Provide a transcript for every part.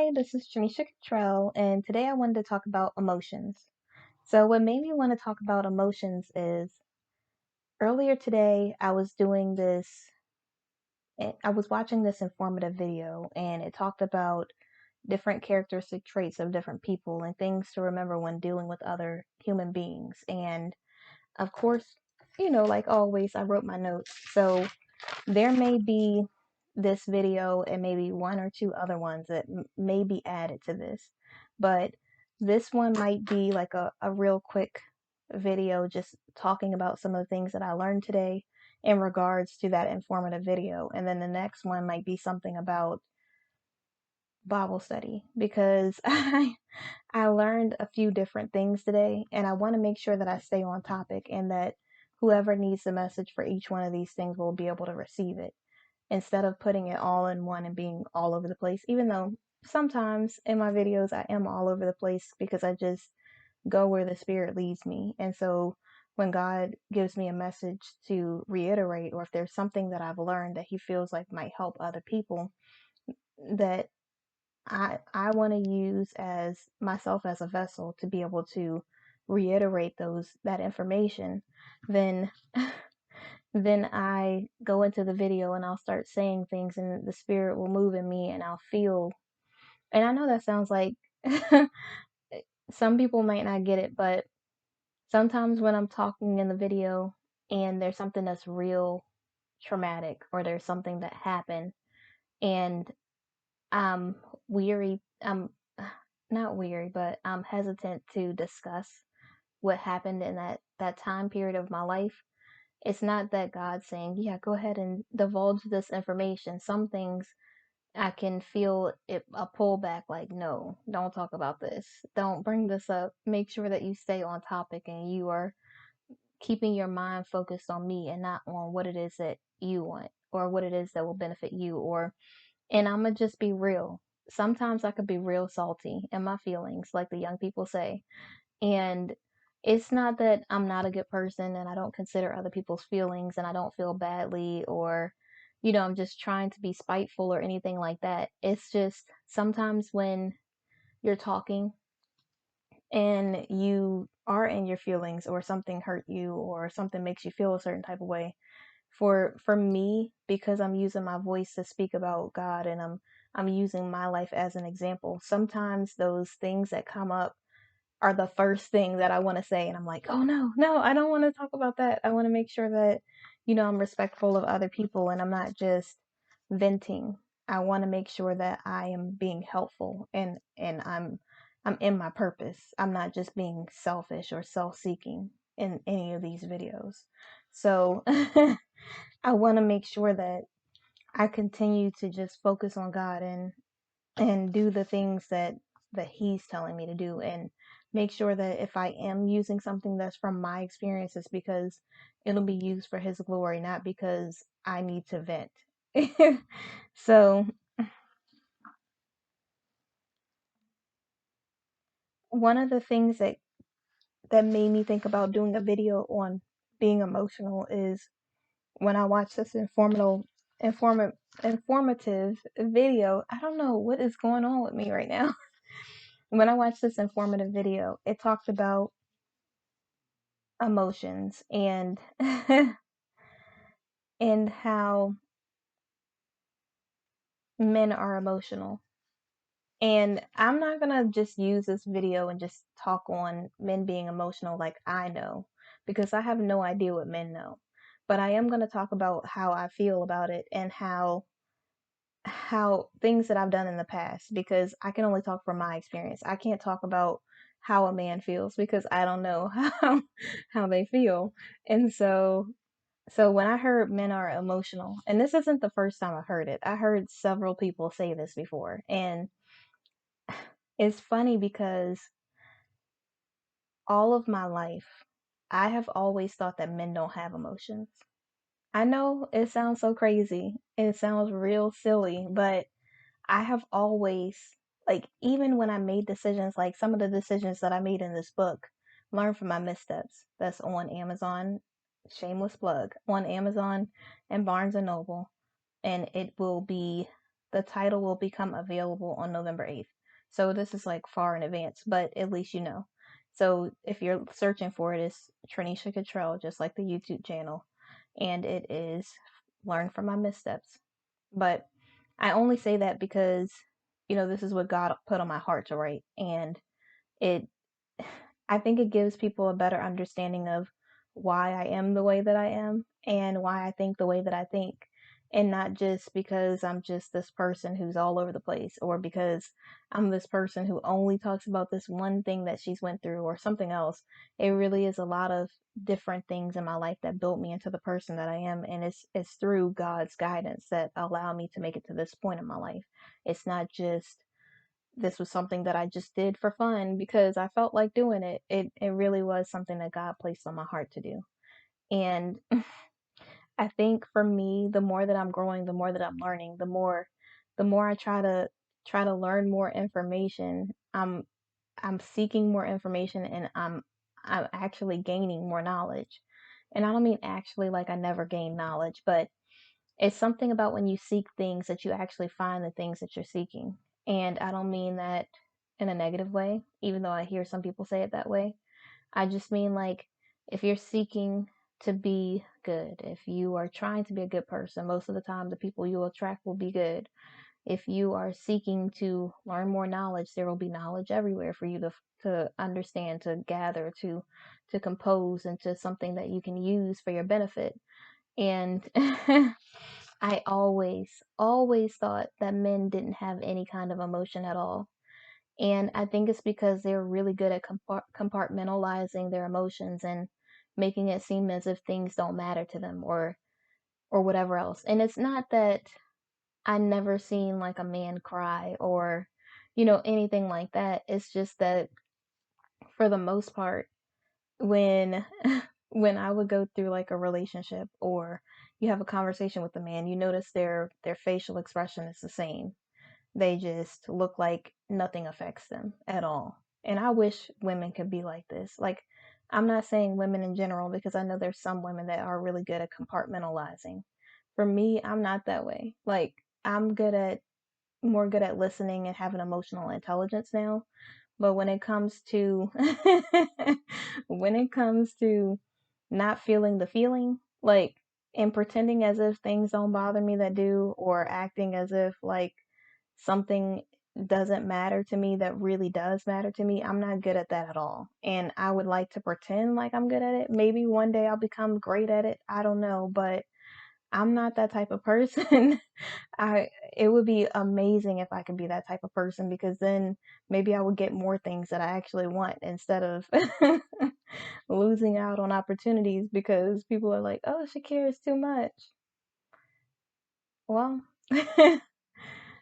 Hi, this is Janisha Cottrell, and today I wanted to talk about emotions. So, what made me want to talk about emotions is earlier today I was doing this, I was watching this informative video, and it talked about different characteristic traits of different people and things to remember when dealing with other human beings. And of course, like always, I wrote my notes. So, there may be this video and maybe one or two other ones that may be added to this, but this one might be like a real quick video just talking about some of the things that I learned today in regards to that informative video. And then the next one might be something about Bible study because I learned a few different things today and I want to make sure that I stay on topic and that whoever needs the message for each one of these things will be able to receive it instead of putting it all in one and being all over the place. Even though sometimes in my videos I am all over the place because I just go where the Spirit leads me. And so when God gives me a message to reiterate, or if there's something that I've learned that He feels like might help other people, that I want to use as myself as a vessel to be able to reiterate that information, then then I go into the video and I'll start saying things and the Spirit will move in me and I'll feel. And I know that sounds like some people might not get it, but sometimes when I'm talking in the video and there's something that's real traumatic or there's something that happened and I'm weary, I'm not weary, but I'm hesitant to discuss what happened in that time period of my life. It's not that God's saying, yeah, go ahead and divulge this information. Some things I can feel a pullback, like, no, don't talk about this. Don't bring this up. Make sure that you stay on topic and you are keeping your mind focused on me and not on what it is that you want or what it is that will benefit you. And I'm going to just be real. Sometimes I could be real salty in my feelings, like the young people say. And it's not that I'm not a good person and I don't consider other people's feelings and I don't feel badly or, I'm just trying to be spiteful or anything like that. It's just sometimes when you're talking and you are in your feelings or something hurt you or something makes you feel a certain type of way. For me, because I'm using my voice to speak about God and I'm using my life as an example, sometimes those things that come up are the first thing that I want to say. And I'm like, oh no, no, I don't want to talk about that. I want to make sure that, I'm respectful of other people and I'm not just venting. I want to make sure that I am being helpful and I'm in my purpose. I'm not just being selfish or self-seeking in any of these videos. So I want to make sure that I continue to just focus on God and do the things that He's telling me to do, and make sure that if I am using something that's from my experiences, because it'll be used for His glory, not because I need to vent. So one of the things that made me think about doing a video on being emotional is when I watched this informa- informative video. I don't know what is going on with me right now. When I watched this informative video, it talked about emotions and and how men are emotional. And I'm not gonna just use this video and just talk on men being emotional like I know, because I have no idea what men know. But I am gonna talk about how I feel about it and how things that I've done in the past, because I can only talk from my experience. I can't talk about how a man feels because I don't know how they feel. And so when I heard men are emotional, and this isn't the first time I've heard it. I heard several people say this before. And it's funny because all of my life I have always thought that men don't have emotions. I know it sounds so crazy. It sounds real silly, but I have always, like, even when I made decisions, like some of the decisions that I made in this book, Learn from My Missteps, that's on Amazon, shameless plug, on Amazon and Barnes and Noble, and the title will become available on November 8th. So this is like far in advance, but at least you know. So if you're searching for it, it's Trinisha Cottrell, just like the YouTube channel, and it is Learn from My Missteps. But I only say that because, this is what God put on my heart to write, and it I think it gives people a better understanding of why I am the way that I am and why I think the way that I think. And not just because I'm just this person who's all over the place, or because I'm this person who only talks about this one thing that she's went through or something else. It really is a lot of different things in my life that built me into the person that I am. And it's through God's guidance that allow me to make it to this point in my life. It's not just this was something that I just did for fun because I felt like doing it. It really was something that God placed on my heart to do. And I think for me, the more that I'm growing, the more that I'm learning, the more I try to learn more information. I'm seeking more information, and I'm actually gaining more knowledge. And I don't mean actually like I never gained knowledge, but it's something about when you seek things that you actually find the things that you're seeking. And I don't mean that in a negative way, even though I hear some people say it that way. I just mean like if you're seeking to be good, if you are trying to be a good person, most of the time the people you will attract will be good. If you are seeking to learn more knowledge, there will be knowledge everywhere for you to understand, to gather, to compose into something that you can use for your benefit. And I always thought that men didn't have any kind of emotion at all. And I think it's because they're really good at compartmentalizing their emotions and making it seem as if things don't matter to them or whatever else. And it's not that I never seen like a man cry or anything like that. It's just that for the most part, when when I would go through like a relationship or you have a conversation with a man, you notice their facial expression is the same. They just look like nothing affects them at all. And I wish women could be like this. Like, I'm not saying women in general because I know there's some women that are really good at compartmentalizing. For me, I'm not that way. Like, I'm more good at listening and having emotional intelligence now. But when it comes to when it comes to not feeling the feeling, like, and pretending as if things don't bother me that do, or acting as if like something doesn't matter to me that really does matter to me, I'm not good at that at all. And I would like to pretend like I'm good at it. Maybe one day I'll become great at it. I don't know, but I'm not that type of person. I It would be amazing if I could be that type of person because then maybe I would get more things that I actually want instead of losing out on opportunities because people are like, "Oh, she cares too much." Well,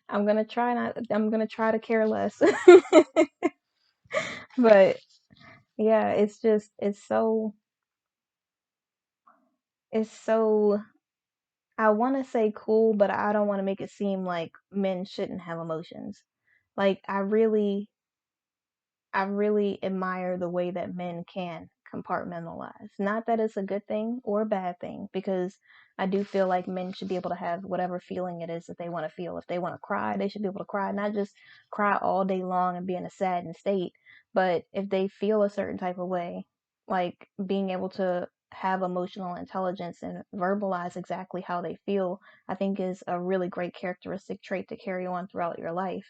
I'm gonna try to care less. But yeah, it's so I want to say cool, but I don't want to make it seem like men shouldn't have emotions. Like I really admire the way that men can compartmentalize. Not that it's a good thing or a bad thing, because I do feel like men should be able to have whatever feeling it is that they want to feel. If they want to cry, they should be able to cry, not just cry all day long and be in a saddened state, but if they feel a certain type of way, like being able to have emotional intelligence and verbalize exactly how they feel, I think is a really great characteristic trait to carry on throughout your life.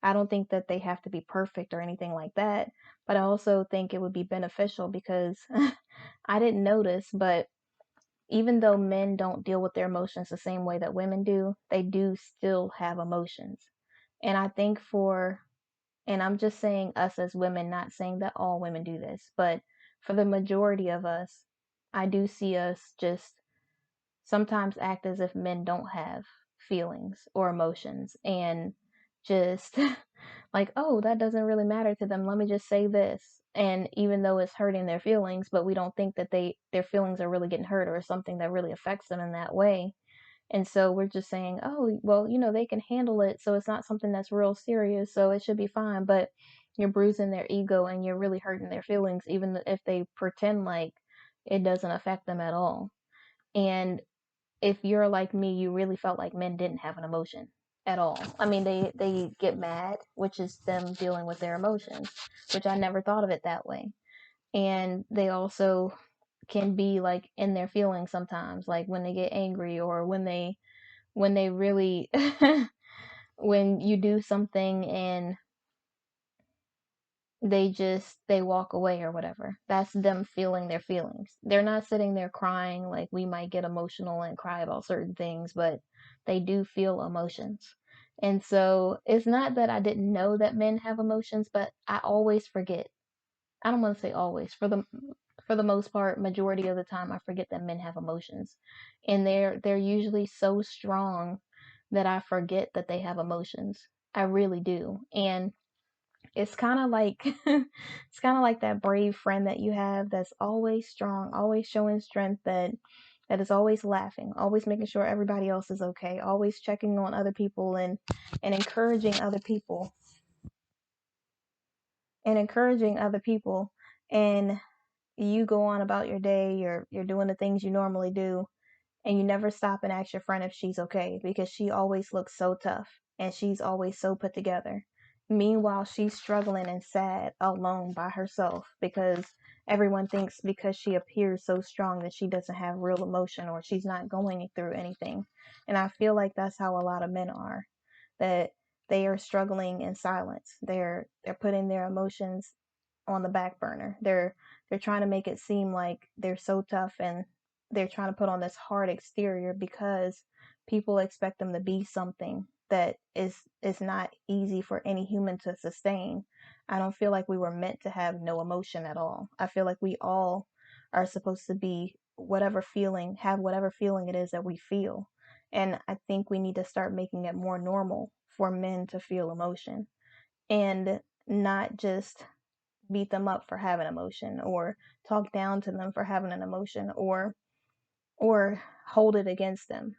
I don't think that they have to be perfect or anything like that, but I also think it would be beneficial because I didn't notice, but even though men don't deal with their emotions the same way that women do, they do still have emotions. And I think and I'm just saying us as women, not saying that all women do this, but for the majority of us, I do see us just sometimes act as if men don't have feelings or emotions and just like, oh, that doesn't really matter to them. Let me just say this. And even though it's hurting their feelings, but we don't think that their feelings are really getting hurt or something that really affects them in that way. And so we're just saying, oh, well, they can handle it. So it's not something that's real serious. So it should be fine. But you're bruising their ego and you're really hurting their feelings, even if they pretend like it doesn't affect them at all. And if you're like me, you really felt like men didn't have an emotion at all. I mean, they get mad, which is them dealing with their emotions, which I never thought of it that way. And they also can be like in their feelings sometimes, like when they get angry or when they really when you do something and they walk away or whatever. That's them feeling their feelings. They're not sitting there crying like we might get emotional and cry about certain things, but they do feel emotions. And so it's not that I didn't know that men have emotions, but I always forget. I don't want to say always. For the most part, majority of the time I forget that men have emotions. And they're usually so strong that I forget that they have emotions. I really do. And it's kind of like it's kind of like that brave friend that you have that's always strong, always showing strength, that is always laughing, always making sure everybody else is okay, always checking on other people and encouraging other people and encouraging other people. And you go on about your day, you're doing the things you normally do, and you never stop and ask your friend if she's okay because she always looks so tough and she's always so put together. Meanwhile, she's struggling and sad alone by herself because everyone thinks because she appears so strong that she doesn't have real emotion or she's not going through anything. And I feel like that's how a lot of men are, that they are struggling in silence. They're putting their emotions on the back burner. They're trying to make it seem like they're so tough and they're trying to put on this hard exterior because people expect them to be something that is not easy for any human to sustain. I don't feel like we were meant to have no emotion at all. I feel like we all are supposed to be have whatever feeling it is that we feel. And I think we need to start making it more normal for men to feel emotion and not just beat them up for having emotion or talk down to them for having an emotion or hold it against them.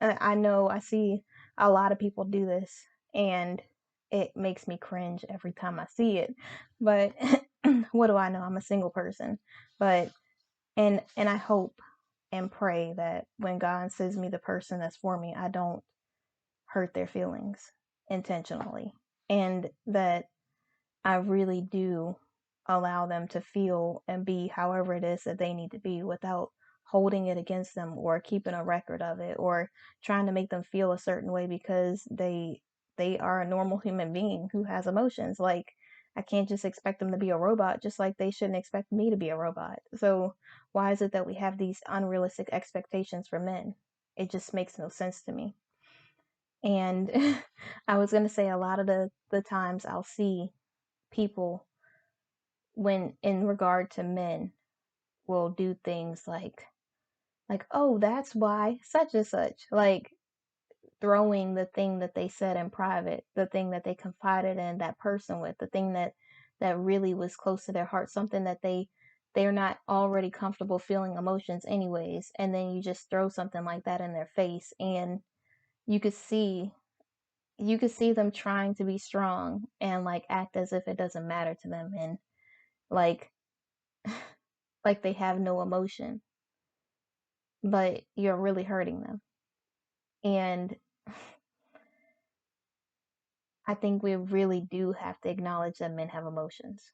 I know I see a lot of people do this and it makes me cringe every time I see it. But what do I know? I'm a single person. But and I hope and pray that when God sends me the person that's for me, I don't hurt their feelings intentionally. And that I really do allow them to feel and be however it is that they need to be without holding it against them or keeping a record of it or trying to make them feel a certain way because they are a normal human being who has emotions. Like I can't just expect them to be a robot just like they shouldn't expect me to be a robot. So why is it that we have these unrealistic expectations for men? It just makes no sense to me. And I was going to say a lot of the times I'll see people when in regard to men will do things like oh that's why such and such, like throwing the thing that they said in private, the thing that they confided in that person with, the thing that really was close to their heart, something that they're not already comfortable feeling emotions anyways, and then you just throw something like that in their face and you could see you could see them trying to be strong and like act as if it doesn't matter to them and like like they have no emotion, but you're really hurting them. And I think we really do have to acknowledge that men have emotions,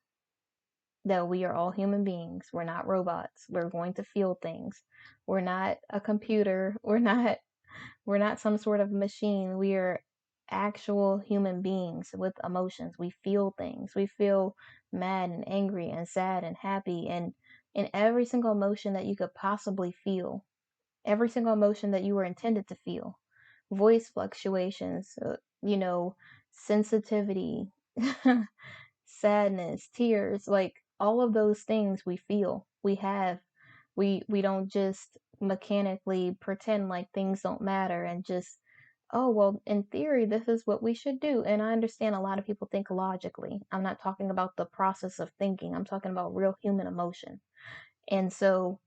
that we are all human beings. We're not robots. We're going to feel things. We're not a computer. We're not some sort of machine. We are actual human beings with emotions. We feel things. We feel mad and angry and sad and happy and every single emotion that you could possibly feel, every single emotion that you were intended to feel. Voice fluctuations, sensitivity, sadness, tears, like all of those things we feel. We have. We don't just mechanically pretend like things don't matter and just oh well in theory this is what we should do. And I understand a lot of people think logically. I'm not talking about the process of thinking. I'm talking about real human emotion. And so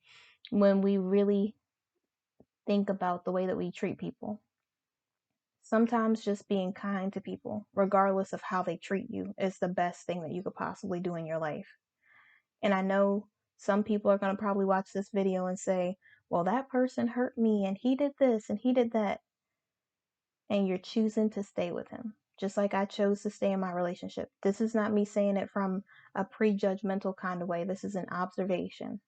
when we really think about the way that we treat people. Sometimes just being kind to people, regardless of how they treat you, is the best thing that you could possibly do in your life. And I know some people are going to probably watch this video and say, well, that person hurt me and he did this and he did that. and you're choosing to stay with him. Just like I chose to stay in my relationship. This is not me saying it from a prejudgmental kind of way. This is an observation.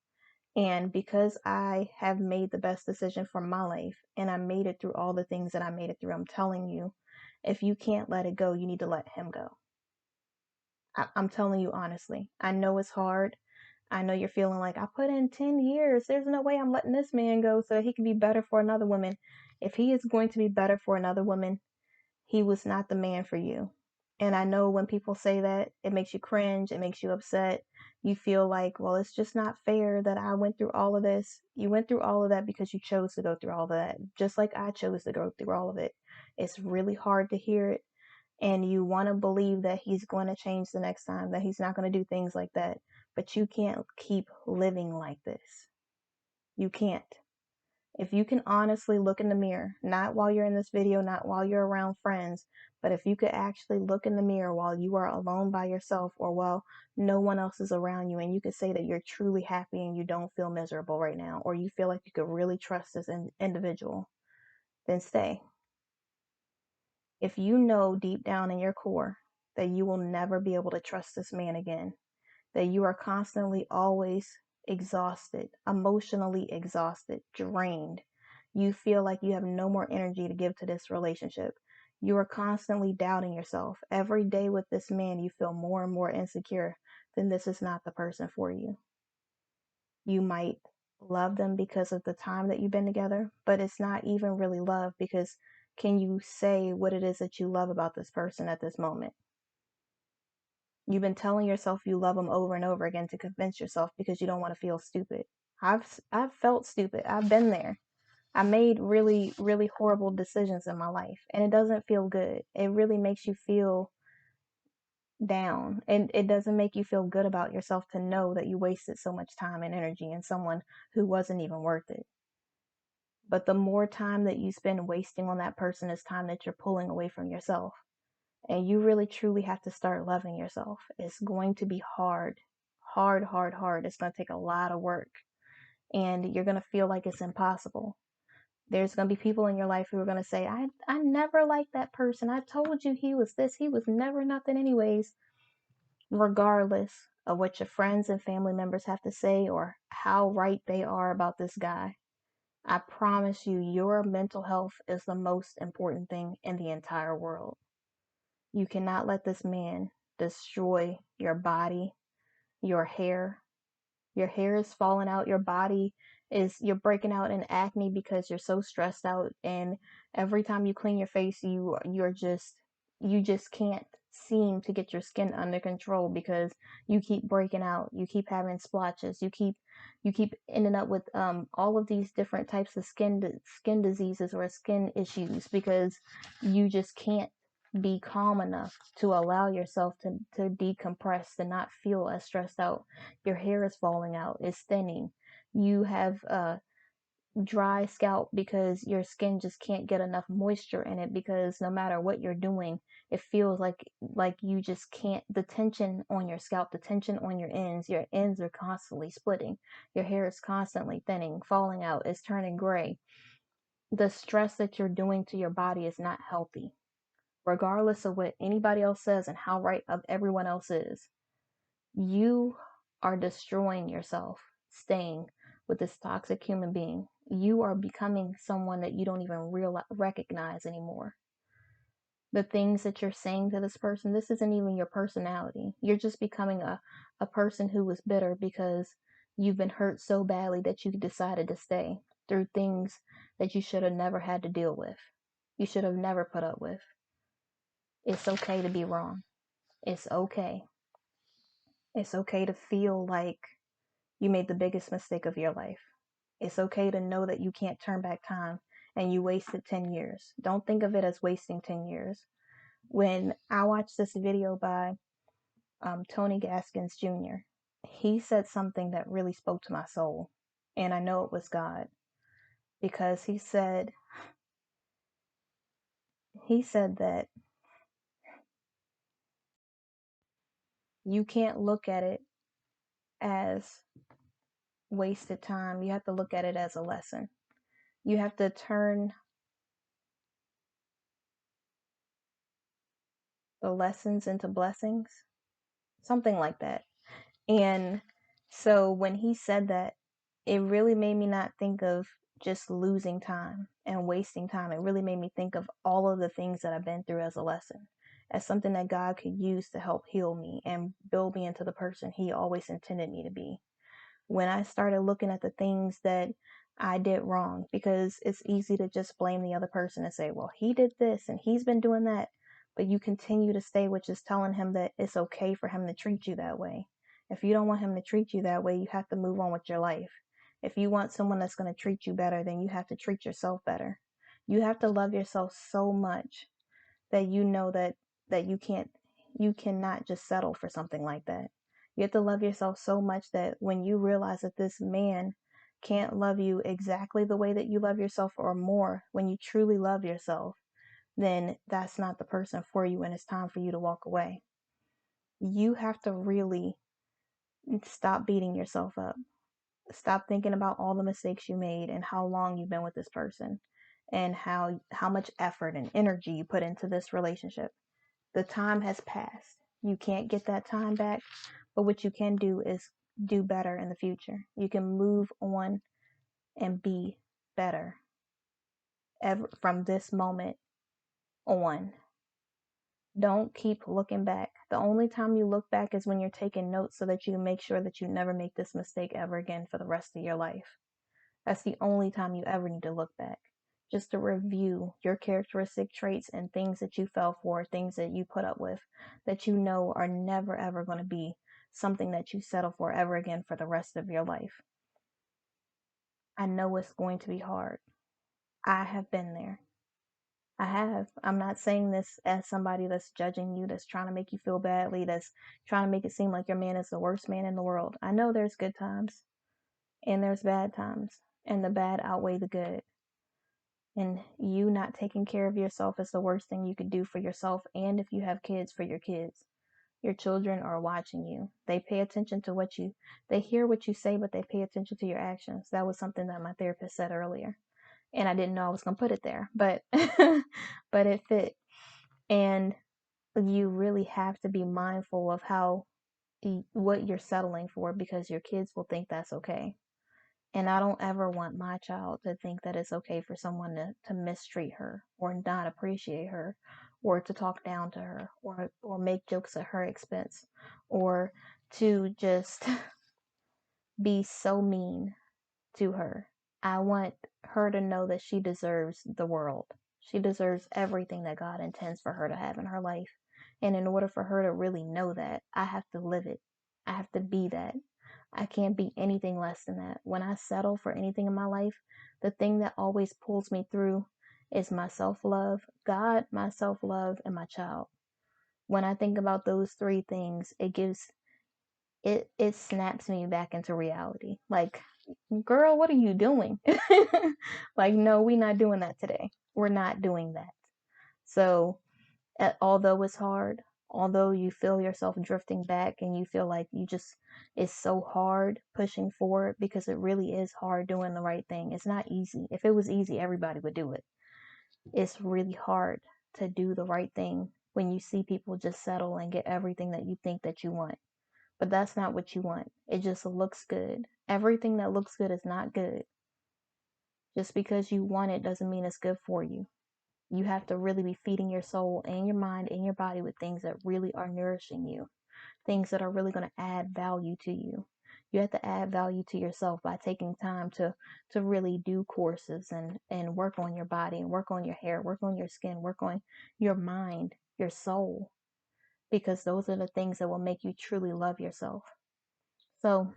And because I have made the best decision for my life and I made it through all the things that I made it through, I'm telling you, if you can't let it go, you need to let him go. I'm telling you honestly. I know it's hard. I know you're feeling like I put in 10 years. There's no way I'm letting this man go so that he can be better for another woman. If he is going to be better for another woman, he was not the man for you. And I know when people say that, it makes you cringe, it makes you upset. You feel like, well, it's just not fair that I went through all of this. You went through all of that because you chose to go through all of that, just like I chose to go through all of it. It's really hard to hear it, and you want to believe that he's going to change the next time, that he's not going to do things like that. But you can't keep living like this. You can't. If you can honestly look in the mirror, not while you're in this video, not while you're around friends, but if you could actually look in the mirror while you are alone by yourself or while no one else is around you, and you could say that you're truly happy and you don't feel miserable right now, or you feel like you could really trust this individual, then stay. If you know deep down in your core that you will never be able to trust this man again, that you are constantly always exhausted, emotionally exhausted, drained. You feel like you have no more energy to give to this relationship. You are constantly doubting yourself. Every day with this man, you feel more and more insecure. Then this is not the person for you. You might love them because of the time that you've been together, but it's not even really love because can you say what it is that you love about this person at this moment? You've been telling yourself you love them over and over again to convince yourself because you don't want to feel stupid. I've felt stupid. I've been there. I made really, really horrible decisions in my life, and it doesn't feel good. It really makes you feel down, and it doesn't make you feel good about yourself to know that you wasted so much time and energy in someone who wasn't even worth it. But the more time that you spend wasting on that person is time that you're pulling away from yourself. And you really truly have to start loving yourself. It's going to be hard, hard, hard, hard. It's going to take a lot of work, and you're going to feel like it's impossible. There's going to be people in your life who are going to say, I never liked that person. I told you he was this. He was never nothing anyways. Regardless of what your friends and family members have to say or how right they are about this guy, I promise you, your mental health is the most important thing in the entire world. You cannot let this man destroy your body, your hair. Your hair is falling out. Your body you're breaking out in acne because you're so stressed out. And every time you clean your face, you just can't seem to get your skin under control because you keep breaking out. You keep having splotches. You keep ending up with all of these different types of skin diseases or skin issues because you just can't be calm enough to allow yourself to decompress, to not feel as stressed out. Your hair is falling out, it's thinning. You have a dry scalp because your skin just can't get enough moisture in it because no matter what you're doing, it feels like you just can't. The tension on your scalp, the tension on your ends are constantly splitting. Your hair is constantly thinning, falling out, it's turning gray. The stress that you're doing to your body is not healthy, regardless of what anybody else says and how right of everyone else is. You are destroying yourself staying with this toxic human being. You are becoming someone that you don't even recognize anymore. The things that you're saying to this person, this isn't even your personality. You're just becoming a person who was bitter because you've been hurt so badly that you decided to stay through things that you should have never had to deal with. You should have never put up with. It's okay to be wrong. It's okay. It's okay to feel like you made the biggest mistake of your life. It's okay to know that you can't turn back time and you wasted 10 years. Don't think of it as wasting 10 years. When I watched this video by Tony Gaskins Jr., he said something that really spoke to my soul. And I know it was God because he said that you can't look at it as wasted time. You have to look at it as a lesson. You have to turn the lessons into blessings, something like that. And so when he said that, it really made me not think of just losing time and wasting time. It really made me think of all of the things that I've been through as a lesson, as something that God could use to help heal me and build me into the person He always intended me to be. When I started looking at the things that I did wrong, because it's easy to just blame the other person and say, well, he did this and he's been doing that. But you continue to stay, which is telling him that it's okay for him to treat you that way. If you don't want him to treat you that way, you have to move on with your life. If you want someone that's going to treat you better, then you have to treat yourself better. You have to love yourself so much that you know that you cannot just settle for something like that. You have to love yourself so much that when you realize that this man can't love you exactly the way that you love yourself or more, when you truly love yourself, then that's not the person for you and it's time for you to walk away. You have to really stop beating yourself up. Stop thinking about all the mistakes you made and how long you've been with this person and how much effort and energy you put into this relationship. The time has passed. You can't get that time back, but what you can do is do better in the future. You can move on and be better from this moment on. Don't keep looking back. The only time you look back is when you're taking notes so that you can make sure that you never make this mistake ever again for the rest of your life. That's the only time you ever need to look back. Just to review your characteristic traits and things that you fell for, things that you put up with, that you know are never ever going to be something that you settle for ever again for the rest of your life. I know it's going to be hard. I have been there. I have. I'm not saying this as somebody that's judging you, that's trying to make you feel badly, that's trying to make it seem like your man is the worst man in the world. I know there's good times and there's bad times, and the bad outweigh the good. And you not taking care of yourself is the worst thing you could do for yourself. And if you have kids, for your kids. Your children are watching you. They pay attention to they hear what you say, but they pay attention to your actions. That was something that my therapist said earlier. And I didn't know I was going to put it there, but, but it fit. And you really have to be mindful of what you're settling for, because your kids will think that's okay. And I don't ever want my child to think that it's okay for someone to mistreat her or not appreciate her or to talk down to her or make jokes at her expense or to just be so mean to her. I want her to know that she deserves the world. She deserves everything that God intends for her to have in her life. And in order for her to really know that, I have to live it. I have to be that. I can't be anything less than that. When I settle for anything in my life, the thing that always pulls me through is my self-love, God, my self-love, and my child. When I think about those three things, it snaps me back into reality. Like, girl, what are you doing? Like, no, we're not doing that today. We're not doing that. So, although it's hard, although you feel yourself drifting back and you feel like it's so hard pushing forward, because it really is hard doing the right thing. It's not easy. If it was easy, everybody would do it. It's really hard to do the right thing when you see people just settle and get everything that you think that you want. But that's not what you want. It just looks good. Everything that looks good is not good. Just because you want it doesn't mean it's good for you. You have to really be feeding your soul and your mind and your body with things that really are nourishing you, things that are really going to add value to you. You have to add value to yourself by taking time to really do courses and work on your body and work on your hair, work on your skin, work on your mind, your soul, because those are the things that will make you truly love yourself. So,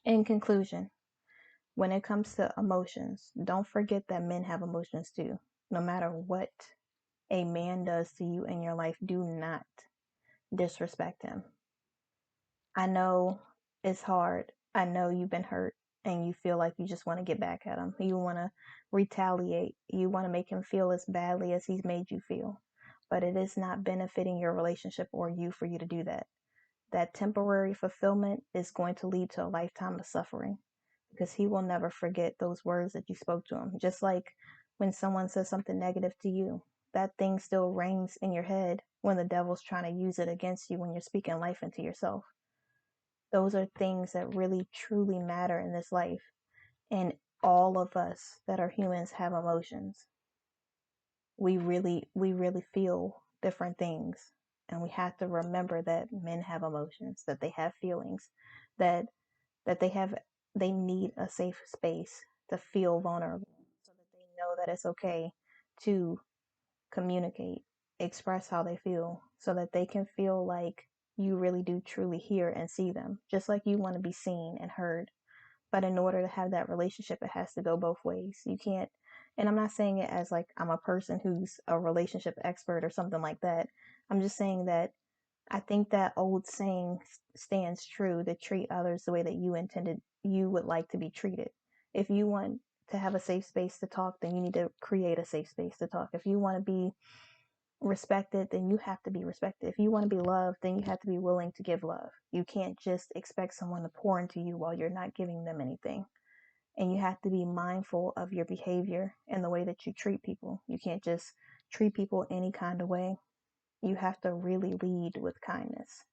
in conclusion, when it comes to emotions, don't forget that men have emotions too. No matter what a man does to you in your life, do not disrespect him. I know it's hard. I know you've been hurt and you feel like you just want to get back at him. You want to retaliate. You want to make him feel as badly as he's made you feel. But it is not benefiting your relationship or you for you to do that. That temporary fulfillment is going to lead to a lifetime of suffering, because he will never forget those words that you spoke to him. Just like when someone says something negative to you, that thing still rings in your head when the devil's trying to use it against you when you're speaking life into yourself. Those are things that really truly matter in this life. And all of us that are humans have emotions. We really feel different things. And we have to remember that men have emotions, that they have feelings, that that they need a safe space to feel vulnerable so that they know that it's okay to communicate, express how they feel so that they can feel like you really do truly hear and see them, just like you want to be seen and heard. But in order to have that relationship, it has to go both ways. You can't, and I'm not saying it as like I'm a person who's a relationship expert or something like that. I'm just saying that I think that old saying stands true, to treat others the way that you would like to be treated. If you want to have a safe space to talk, then you need to create a safe space to talk. If you want to be respected, then you have to be respected. If you want to be loved, then you have to be willing to give love. You can't just expect someone to pour into you while you're not giving them anything. And you have to be mindful of your behavior and the way that you treat people. You can't just treat people any kind of way. You have to really lead with kindness.